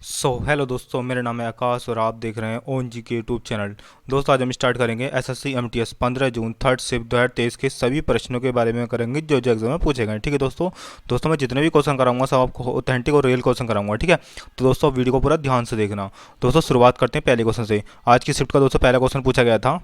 Hello दोस्तों, मेरा नाम है आकाश और आप देख रहे हैं ओन जी के यूट्यूब चैनल। दोस्तों, आज हम स्टार्ट करेंगे SSC MTS 15 June third shift 2023 के सभी प्रश्नों के बारे में करेंगे जो जो एग्जाम में पूछे गए। ठीक है दोस्तों मैं जितने भी क्वेश्चन कराऊंगा सब आपको ऑथेंटिक और रियल क्वेश्चन कराऊंगा। ठीक है, तो दोस्तों वीडियो को पूरा ध्यान से देखना। दोस्तों शुरुआत करते हैं पहले क्वेश्चन से। आज की शिफ्ट का दोस्तों पहला क्वेश्चन पूछा गया था।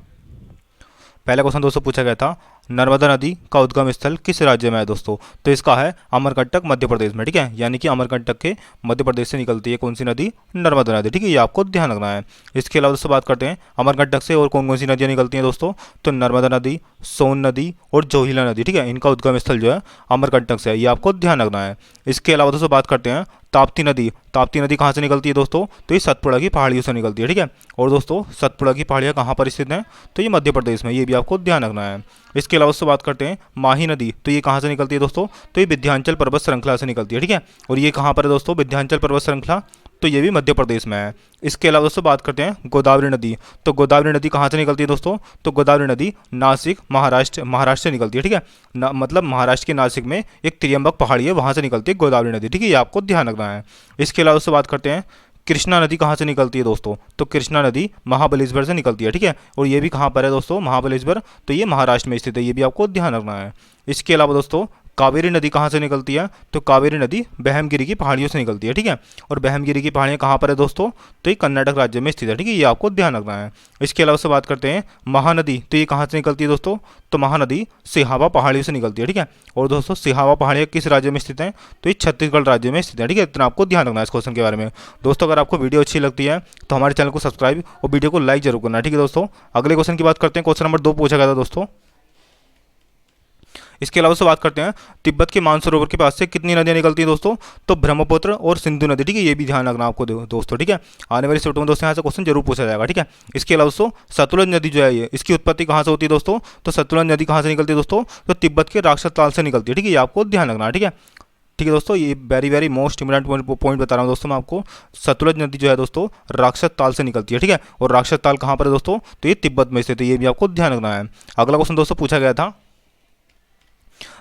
पहला क्वेश्चन दोस्तों पूछा गया था, नर्मदा नदी का उद्गम स्थल किस राज्य में है दोस्तों? तो इसका है अमरकंटक मध्य प्रदेश में। ठीक है, यानी कि अमरकंटक के मध्य प्रदेश से निकलती है कौन सी नदी? नर्मदा नदी। ठीक है, ये आपको ध्यान रखना है। इसके अलावा दोस्तों बात करते हैं अमरकंटक से और कौन कौन सी नदियाँ निकलती हैं दोस्तों? तो नर्मदा नदी, सोन नदी और जोहिला नदी। ठीक है, इनका उद्गम स्थल जो है अमरकंटक से है, ये आपको ध्यान रखना है। इसके अलावा दोस्तों बात करते हैं ताप्ती नदी। ताप्ती नदी कहाँ से निकलती है दोस्तों? तो ये सतपुड़ा की पहाड़ियों से निकलती है। ठीक है, और दोस्तों सतपुड़ा की पहाड़ियाँ कहाँ पर स्थित हैं? तो ये मध्य प्रदेश में, ये भी आपको ध्यान रखना है। इसके अलावा उससे बात करते हैं माही नदी। तो ये कहाँ से निकलती है दोस्तों? तो ये विंध्याचल पर्वत श्रृंखला से निकलती है। ठीक है, और ये कहाँ पर है दोस्तों विंध्याचल पर्वत श्रृंखला? तो ये भी मध्य प्रदेश में है। इसके अलावा दोस्तों बात करते हैं गोदावरी नदी। तो गोदावरी नदी कहाँ से निकलती है दोस्तों? तो गोदावरी नदी नासिक महाराष्ट्र से निकलती है। ठीक है, मतलब महाराष्ट्र के नासिक में एक त्रियंबक पहाड़ी है, वहाँ से निकलती है गोदावरी नदी। ठीक है, ये आपको ध्यान रखना है। इसके अलावा दोस्तों बात करते हैं कृष्णा नदी कहाँ से निकलती है दोस्तों? तो कृष्णा नदी महाबलेश्वर से निकलती है। ठीक है, और ये भी कहाँ पर है दोस्तों? महाबलेश्वर। तो ये महाराष्ट्र में स्थित है, ये भी आपको ध्यान रखना है। इसके अलावा दोस्तों कावेरी नदी कहाँ से निकलती है? तो कावेरी नदी बहमगिरी की पहाड़ियों से निकलती है। ठीक है, और बहमगिरी की पहाड़ियाँ कहाँ पर है दोस्तों? तो ये कर्नाटक राज्य में स्थित है। ठीक है, ये आपको ध्यान रखना है। इसके अलावा से बात करते हैं महानदी। तो ये कहाँ से निकलती है दोस्तों? तो महानदी सिहावा पहाड़ियों से निकलती है। ठीक है, और दोस्तों सिहावा पहाड़ियाँ किस राज्य में स्थित हैं? तो ये छत्तीसगढ़ राज्य में स्थित है। ठीक है, इतना आपको ध्यान रखना है इस क्वेश्चन के बारे में। दोस्तों अगर आपको वीडियो अच्छी लगती है तो हमारे चैनल को सब्सक्राइब और वीडियो को लाइक जरूर करना। ठीक है दोस्तों, अगले क्वेश्चन की बात करते हैं। क्वेश्चन नंबर 2 पूछा गया था दोस्तों। इसके अलावा से बात करते हैं तिब्बत के मानसरोवर के पास से कितनी नदियां निकलती हैं दोस्तों? तो ब्रह्मपुत्र और सिंधु नदी। ठीक है, ये भी ध्यान रखना आपको दोस्तों। ठीक है, आने वाली शिफ्ट में दोस्तों यहाँ से क्वेश्चन जरूर पूछा जाएगा। ठीक है, इसके अलावा दोस्तों सतलुज नदी जो है ये इसकी उत्पत्ति कहाँ से होती है दोस्तों? तो सतलुज नदी कहाँ से निकलती है दोस्तों? तो तिब्बत के राक्षस ताल से निकलती है। ठीक है, ये आपको ध्यान रखना है। ठीक है दोस्तों, ये वेरी मोस्ट इंपोर्टेंट पॉइंट बता रहा हूँ दोस्तों मैं आपको। सतलुज नदी जो है दोस्तों राक्षस ताल से निकलती है। ठीक है, और राक्षस ताल कहाँ पर है दोस्तों? तो ये तिब्बत में स्थित है, ये भी आपको ध्यान रखना है। अगला क्वेश्चन दोस्तों पूछा गया था,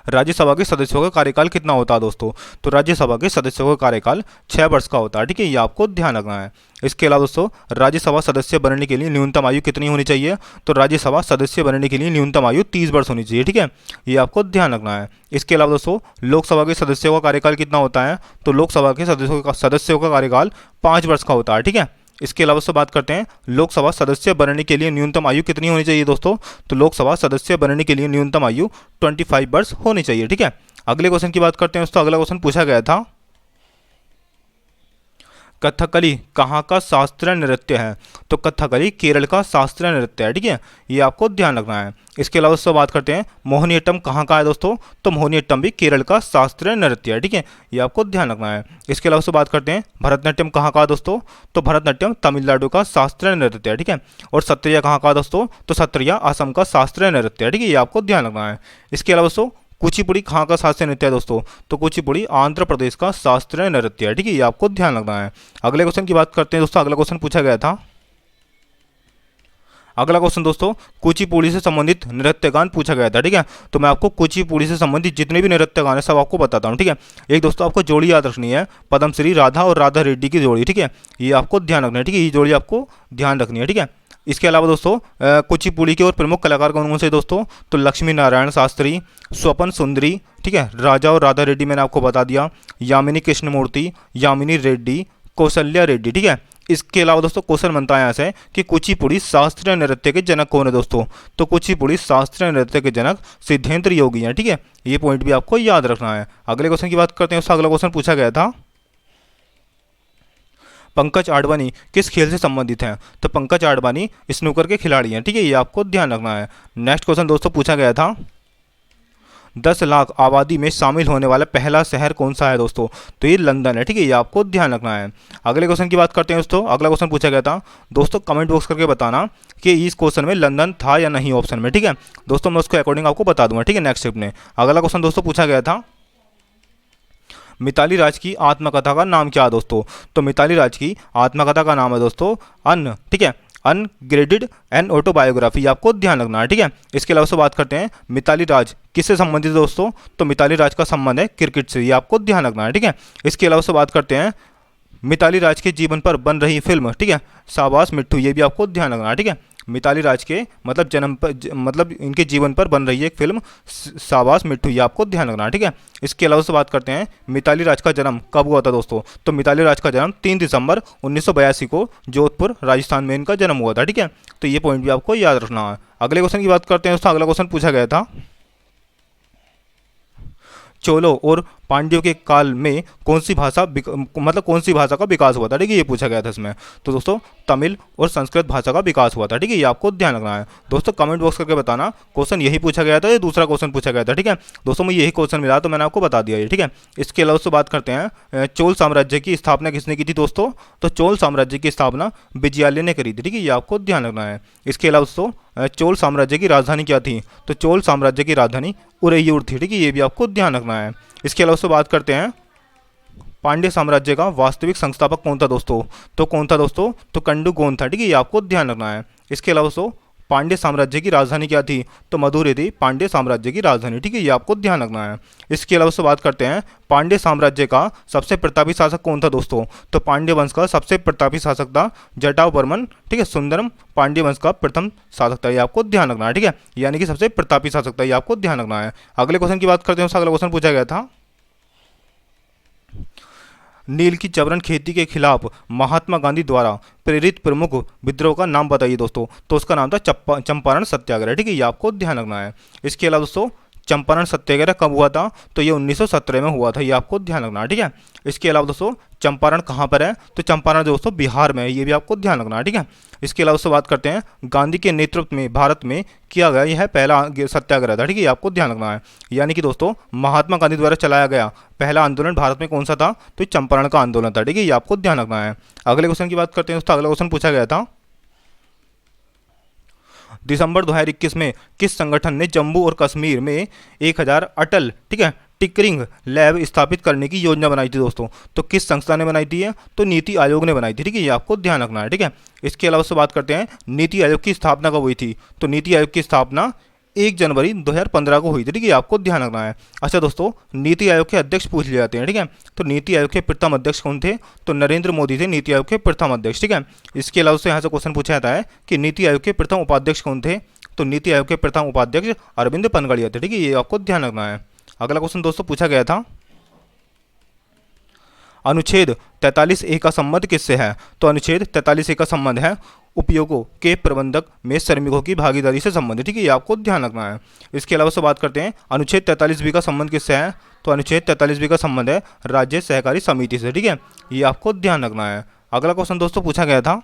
राज्यसभा के सदस्यों का कार्यकाल कितना होता है दोस्तों? तो राज्यसभा के सदस्यों का कार्यकाल 6 वर्ष का होता है। ठीक है, ये आपको ध्यान रखना है। इसके अलावा दोस्तों राज्यसभा सदस्य बनने के लिए न्यूनतम आयु कितनी होनी चाहिए? तो राज्यसभा सदस्य बनने के लिए न्यूनतम आयु 30 वर्ष होनी चाहिए। ठीक है, ये आपको ध्यान रखना है। इसके अलावा दोस्तों लोकसभा के सदस्यों का कार्यकाल कितना होता है? तो लोकसभा के सदस्यों का कार्यकाल 5 वर्ष का होता है। ठीक है, इसके अलावा से बात करते हैं लोकसभा सदस्य बनने के लिए न्यूनतम आयु कितनी होनी चाहिए दोस्तों? तो लोकसभा सदस्य बनने के लिए न्यूनतम आयु 25 वर्ष होनी चाहिए। ठीक है, अगले क्वेश्चन की बात करते हैं दोस्तों। अगला क्वेश्चन पूछा गया था, कथकली कहाँ का शास्त्रीय नृत्य है? तो कथकली केरल का शास्त्रीय नृत्य है। ठीक है, ये आपको ध्यान रखना है। इसके अलावा उससे बात करते हैं मोहिनीअट्टम कहाँ का है दोस्तों? तो मोहिनीअट्टम भी केरल का शास्त्रीय नृत्य है। ठीक है, ये आपको ध्यान रखना है। इसके अलावा उससे बात करते हैं भरतनाट्यम कहाँ का है दोस्तों? तो भरतनाट्यम तमिलनाडु का शास्त्रीय नृत्य है। ठीक है, और सत्रिया कहाँ का दोस्तों? तो सत्रिया असम का शास्त्रीय नृत्य है। ठीक है, ये आपको ध्यान रखना है। इसके अलावा दोस्तों कुचिपुड़ी कहाँ का शास्त्रीय नृत्य है दोस्तों? तो कुचिपुड़ी आंध्र प्रदेश का शास्त्रीय नृत्य है। ठीक है, ये आपको ध्यान रखना है। अगले क्वेश्चन की बात करते हैं दोस्तों। अगला क्वेश्चन पूछा गया था, अगला क्वेश्चन दोस्तों कुचिपुड़ी से संबंधित नृत्य गान पूछा गया था। ठीक है, तो मैं आपको कुचिपुड़ी से संबंधित जितने भी नृत्य गान है सब आपको बताता हूँ। ठीक है, एक दोस्तों आपको जोड़ी याद रखनी है, पद्मश्री राधा और राधा रेड्डी की जोड़ी। ठीक है, ये आपको ध्यान रखना है। ठीक है, ये जोड़ी आपको ध्यान रखनी है। ठीक है, इसके अलावा दोस्तों कुचिपुड़ी के और प्रमुख कलाकार कौन कौन से दोस्तों? तो लक्ष्मी नारायण शास्त्री, स्वपन सुंदरी, ठीक है, राजा और राधा रेड्डी मैंने आपको बता दिया, यामिनी कृष्णमूर्ति, यामिनी रेड्डी, कौशल्या रेड्डी। ठीक है, इसके अलावा दोस्तों क्वेश्चन बनता है यहाँ से कि कुचिपुड़ी शास्त्रीय नृत्य के जनक कौन है दोस्तों? तो कुचिपुड़ी शास्त्रीय नृत्य के जनक सिद्धेंद्र योगी हैं। ठीक है, ये पॉइंट भी आपको याद रखना है। अगले क्वेश्चन की बात करते हैं। उसका अगला क्वेश्चन पूछा गया था, पंकज आडवाणी किस खेल से संबंधित हैं? तो पंकज आडवाणी स्नूकर के खिलाड़ी हैं। ठीक है, ये आपको ध्यान रखना है। नेक्स्ट क्वेश्चन दोस्तों पूछा गया था, 10 लाख आबादी में शामिल होने वाला पहला शहर कौन सा है दोस्तों? तो ये लंदन है। ठीक है, ये आपको ध्यान रखना है। अगले क्वेश्चन की बात करते हैं दोस्तों। अगला क्वेश्चन पूछा गया था दोस्तों, कमेंट बॉक्स करके बताना कि इस क्वेश्चन में लंदन था या नहीं ऑप्शन में। ठीक है दोस्तों, मैं उसके अकॉर्डिंग आपको बता दूंगा। ठीक है, नेक्स्ट स्टेप में अगला क्वेश्चन दोस्तों पूछा गया था, मिताली राज की आत्मकथा का नाम क्या है दोस्तों? तो मिताली राज की आत्मकथा का नाम है दोस्तों अन। ठीक है, अनग्रेडेड एंड ऑटोबायोग्राफी, आपको ध्यान रखना है। ठीक है, इसके अलावा से बात करते हैं मिताली राज किससे संबंधित है दोस्तों? तो मिताली राज का संबंध है क्रिकेट से, ये आपको ध्यान रखना है। ठीक है, इसके अलावा से बात करते हैं मिताली राज के जीवन पर बन रही फिल्म, ठीक है, शाबाश मिट्ठू, ये भी आपको ध्यान रखना है, ठीक है। मिताली राज के मतलब जन्म पर मतलब इनके जीवन पर बन रही है एक फिल्म शाबाश मिट्ठू, ये आपको ध्यान रखना है, ठीक है। इसके अलावा से बात करते हैं मिताली राज का जन्म कब हुआ था दोस्तों। तो मिताली राज का जन्म 3 दिसंबर 1982 को जोधपुर राजस्थान में इनका जन्म हुआ था, ठीक है। तो ये पॉइंट भी आपको याद रखना है। अगले क्वेश्चन की बात करते हैं दोस्तों। अगला क्वेश्चन पूछा गया था, चोलों और पांड्यों के काल में कौन सी भाषा मतलब कौन सी भाषा का विकास हुआ था, ठीक है, ये पूछा गया था इसमें। तो दोस्तों तमिल और संस्कृत भाषा का विकास हुआ था, ठीक है, ये आपको ध्यान रखना है। दोस्तों कमेंट बॉक्स करके बताना क्वेश्चन यही पूछा गया था या दूसरा क्वेश्चन पूछा गया था, ठीक है। दोस्तों मुझे यही क्वेश्चन मिला तो मैंने आपको बता दिया ये, ठीक है। इसके अलावा से बात करते हैं चोल साम्राज्य की स्थापना किसने की थी दोस्तों। तो चोल साम्राज्य की स्थापना विजयालय ने करी थी, ठीक है, ये आपको ध्यान रखना है। इसके अलावा दोस्तों चोल साम्राज्य की राजधानी क्या थी। तो चोल साम्राज्य की राजधानी उरैयूर थी, ठीक है, ये भी आपको ध्यान रखना है। इसके अलावा से बात करते हैं पांड्य साम्राज्य का वास्तविक संस्थापक कौन था दोस्तों। तो कौन था दोस्तों। तो कंडूगोन था, ठीक है, ये आपको ध्यान रखना है। इसके अलावा दोस्तों पांड्य साम्राज्य की राजधानी क्या थी। तो मदुरै थी पांड्य साम्राज्य की राजधानी, ठीक है, ये आपको ध्यान रखना है। इसके अलावा से बात करते हैं पांड्य साम्राज्य का सबसे प्रतापी शासक कौन था दोस्तों। तो पांड्य वंश का सबसे प्रतापी शासक था जटावर्मन, ठीक है, सुंदरम पांड्य वंश का प्रथम शासक था, ये आपको ध्यान रखना है, ठीक है, यानी कि सबसे प्रतापी शासक था, ये आपको ध्यान रखना है। अगले क्वेश्चन की बात करते हैं। अगला क्वेश्चन पूछा गया था, नील की जबरन खेती के खिलाफ महात्मा गांधी द्वारा प्रेरित प्रमुख विद्रोह का नाम बताइए दोस्तों। तो उसका नाम था चंपारण सत्याग्रह, ठीक है, ये आपको ध्यान रखना है। इसके अलावा दोस्तों चंपारण सत्याग्रह कब हुआ था। तो ये 1917 में हुआ था, ये आपको ध्यान रखना है, ठीक है। इसके अलावा दोस्तों चंपारण कहाँ पर है। तो चंपारण दोस्तों बिहार में है, ये भी आपको ध्यान रखना है, ठीक है। इसके अलावा दोस्तों बात करते हैं गांधी के नेतृत्व में भारत में किया गया यह पहला सत्याग्रह था, ठीक है, ये आपको ध्यान रखना है। यानी कि दोस्तों महात्मा गांधी द्वारा चलाया गया पहला आंदोलन भारत में कौन सा था। तो चंपारण का आंदोलन था, ठीक है, ये आपको ध्यान रखना है। अगले क्वेश्चन की बात करते हैं दोस्तों। अगला क्वेश्चन पूछा गया था, दिसंबर 2021 में किस संगठन ने जम्मू और कश्मीर में 1000 अटल, ठीक है, टिकरिंग लैब स्थापित करने की योजना बनाई थी दोस्तों। तो किस संस्था ने बनाई थी है। तो नीति आयोग ने बनाई थी, ठीक है, ये आपको ध्यान रखना है, ठीक है। इसके अलावा से बात करते हैं नीति आयोग की स्थापना कब हुई थी। तो नीति आयोग की स्थापना 1 जनवरी 2015 को हुई थी, ठीक है, आपको ध्यान रखना है। अच्छा दोस्तों नीति आयोग के अध्यक्ष पूछ लिए जाते हैं, ठीक है। तो नीति आयोग के प्रथम अध्यक्ष कौन थे। तो नरेंद्र मोदी थे नीति आयोग के प्रथम अध्यक्ष, ठीक है। इसके अलावा से यहाँ से क्वेश्चन पूछा जाता है कि नीति आयोग के प्रथम उपाध्यक्ष कौन थे। तो नीति आयोग के प्रथम उपाध्यक्ष अरविंद पनगड़िया थे, ठीक है, ये आपको ध्यान रखना है। अगला क्वेश्चन दोस्तों पूछा गया था, अनुच्छेद 43A का संबंध किससे है। तो अनुच्छेद 43A का संबंध है उपयोगों के प्रबंधक में श्रमिकों की भागीदारी से संबंधित, ठीक है, ये आपको ध्यान रखना है। इसके अलावा से बात करते हैं अनुच्छेद 43B का संबंध किससे है। तो अनुच्छेद 43B का संबंध है राज्य सहकारी समिति से, ठीक है, ये आपको ध्यान रखना है। अगला क्वेश्चन दोस्तों पूछा गया था,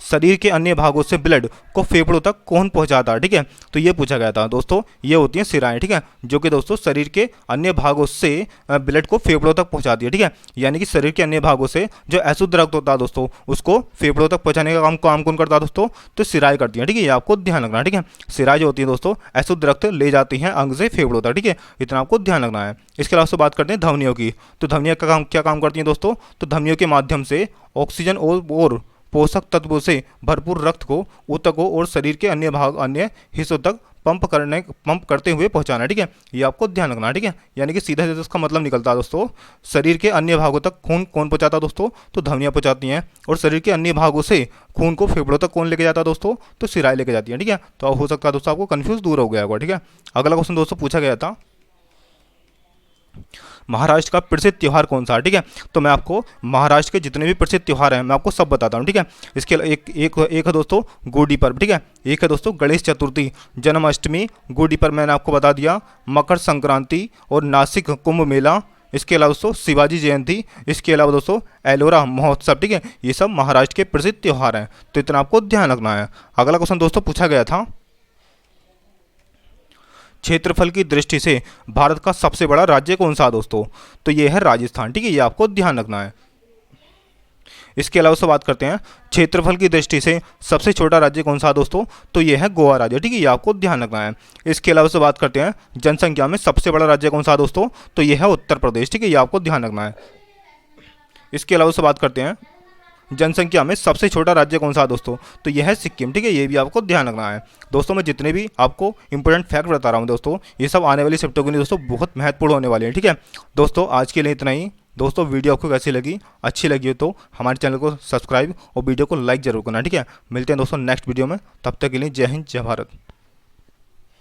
शरीर के अन्य भागों से ब्लड को फेफड़ों तक कौन पहुंचाता है, ठीक है। तो ये पूछा गया था दोस्तों, ये होती हैं सिराएं, ठीक है, जो कि दोस्तों शरीर के अन्य भागों से ब्लड को फेफड़ों तक पहुंचाती है, ठीक है। यानी कि शरीर के अन्य भागों से जो अशुद्ध रक्त होता है दोस्तों उसको फेफड़ों तक पहुंचाने का काम कौन करता है दोस्तों। तो सिराएं करती हैं, ठीक है, ये आपको ध्यान रखना है, ठीक है। सिराएं जो होती हैं दोस्तों अशुद्ध रक्त ले जाती हैं अंग से फेफड़ों तक, ठीक है, इतना आपको ध्यान रखना है। इसके अलावा बात करते हैं धमनियों की। तो धमनियाँ का काम क्या काम करती हैं दोस्तों। तो धमनियों के माध्यम से ऑक्सीजन और पोषक तत्वों से भरपूर रक्त को ऊतकों और शरीर के अन्य हिस्सों तक पंप करते हुए पहुंचाना, ठीक है, ये आपको ध्यान रखना है, ठीक है। यानी कि सीधा सीधा इसका मतलब निकलता है दोस्तों, शरीर के अन्य भागों तक खून कौन पहुंचाता है दोस्तों। तो धमनियां पहुंचाती हैं, और शरीर के अन्य भागों से खून को फेफड़ों तक कौन लेके जाता है दोस्तों। तो सिराएं लेके जाती हैं, ठीक है। तो हो सकता है दोस्तों आपको कन्फ्यूज दूर हो गया होगा, ठीक है। अगला क्वेश्चन दोस्तों पूछा गया था, महाराष्ट्र का प्रसिद्ध त्यौहार कौन सा है, ठीक है। तो मैं आपको महाराष्ट्र के जितने भी प्रसिद्ध त्यौहार हैं मैं आपको सब बताता हूँ, ठीक है। इसके एक है दोस्तों गुड़ी पर्व, ठीक है। एक है दोस्तों गणेश चतुर्थी, जन्माष्टमी, गुड़ी पर्व मैंने आपको बता दिया, मकर संक्रांति और नासिक कुंभ मेला। इसके अलावा दोस्तों शिवाजी जयंती, इसके अलावा दोस्तों एलोरा महोत्सव, ठीक है, ये सब महाराष्ट्र के प्रसिद्ध त्यौहार हैं, तो इतना आपको ध्यान रखना है। अगला क्वेश्चन दोस्तों पूछा गया था, क्षेत्रफल की दृष्टि से भारत का सबसे बड़ा राज्य कौन सा है दोस्तों। तो ये है राजस्थान, ठीक है, ये आपको ध्यान रखना है। इसके अलावा से बात करते हैं क्षेत्रफल की दृष्टि से सबसे छोटा राज्य कौन सा है दोस्तों। तो ये है गोवा राज्य, ठीक है, ये आपको ध्यान रखना है। इसके अलावा से बात करते हैं जनसंख्या में सबसे बड़ा राज्य कौन सा है दोस्तों। तो ये है उत्तर प्रदेश, ठीक है, ये आपको ध्यान रखना है। इसके अलावा से बात करते हैं जनसंख्या में सबसे छोटा राज्य कौन सा है दोस्तों। तो यह है सिक्किम, ठीक है, ये भी आपको ध्यान रखना है। दोस्तों मैं जितने भी आपको इंपॉर्टेंट फैक्ट बता रहा हूँ दोस्तों, ये सब आने वाली शिफ्टों के लिए दोस्तों बहुत महत्वपूर्ण होने वाले हैं, ठीक है। दोस्तों आज के लिए इतना ही। दोस्तों वीडियो आपको कैसी लगी, अच्छी लगी हो तो हमारे चैनल को सब्सक्राइब और वीडियो को लाइक जरूर करना, ठीक है। मिलते हैं दोस्तों नेक्स्ट वीडियो में, तब तक के लिए जय हिंद जय भारत।